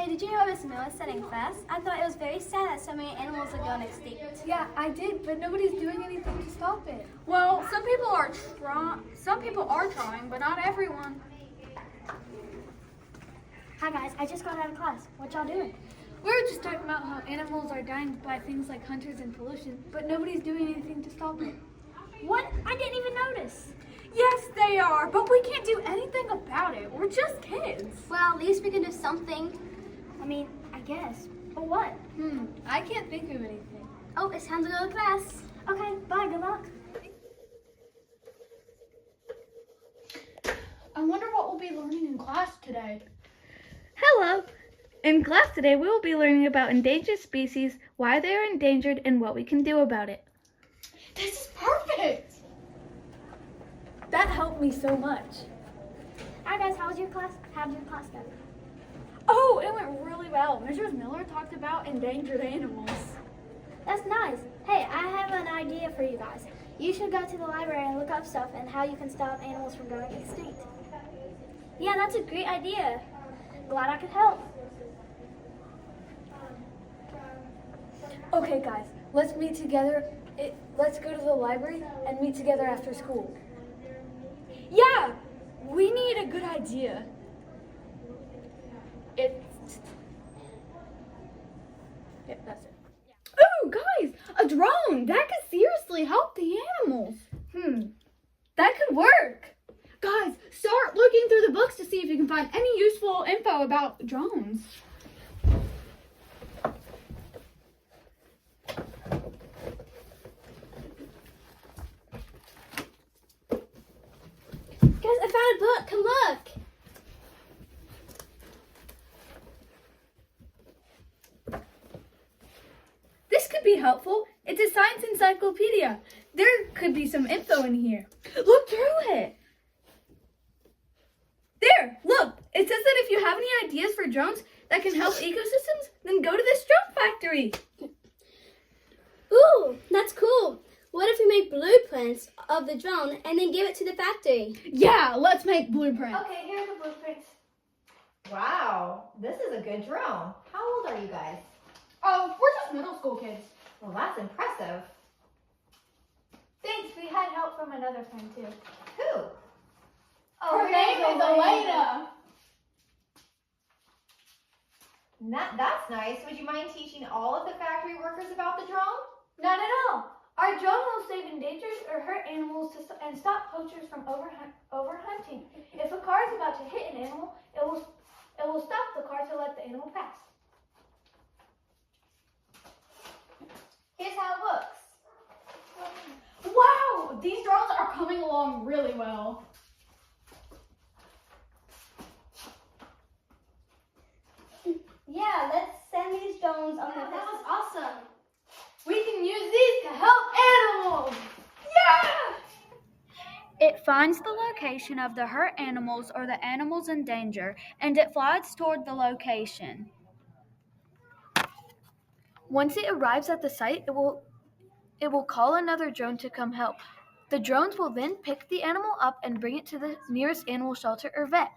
Hey, did you know Miss Miller said in class? I thought it was very sad that so many animals are going extinct. Yeah, I did, but nobody's doing anything to stop it. Well, some people are trying, but not everyone. Hi guys, I just got out of class. What y'all doing? We were just talking about how animals are dying by things like hunters and pollution, but nobody's doing anything to stop it. What? I didn't even notice. Yes, they are, but we can't do anything about it. We're just kids. Well, at least we can do something. I guess. But what? I can't think of anything. Oh, it's time to go to class. Okay, bye, good luck. I wonder what we'll be learning in class today. Hello! In class today, we will be learning about endangered species, why they are endangered, and what we can do about it. This is perfect! That helped me so much. Hi guys, how was your class? How did your class go? Oh, it went really well. Mrs. Miller talked about endangered animals. That's nice. Hey, I have an idea for you guys. You should go to the library and look up stuff and how you can stop animals from going extinct. Yeah, that's a great idea. Glad I could help. Okay guys, let's meet together. Let's go to the library and meet together after school. Yeah, we need a good idea. That's it. Oh, guys, a drone! That could seriously help the animals. That could work. Guys, start looking through the books to see if you can find any useful info about drones. Guys, I found a book. Come look. This could be helpful. It's a science encyclopedia. There could be some info in here. Look through it. There, look. It says that if you have any ideas for drones that can help ecosystems, then go to this drone factory. Ooh, that's cool. What if we make blueprints of the drone and then give it to the factory? Yeah, let's make blueprints. Okay, here are the blueprints. Wow, this is a good drone. How old are you guys? Oh, we're just middle school kids. Well, that's impressive. Thanks, we had help from another friend too. Who? Oh, Her name is Elena. That's nice. Would you mind teaching all of the factory workers about the drone? Not at all. Our drone will save endangered or hurt animals and stop poachers from overhunting. If a car is about to hit an animal, it will stop the car to let the animal pass. Here's how it looks. Wow, these drones are coming along really well. Yeah, let's send these drones on That the was awesome. We can use these to help animals. Yeah! It finds the location of the hurt animals or the animals in danger, and it flies toward the location. Once it arrives at the site, it will call another drone to come help. The drones will then pick the animal up and bring it to the nearest animal shelter or vet.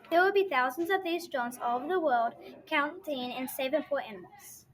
There will be thousands of these drones all over the world, counting and saving poor animals.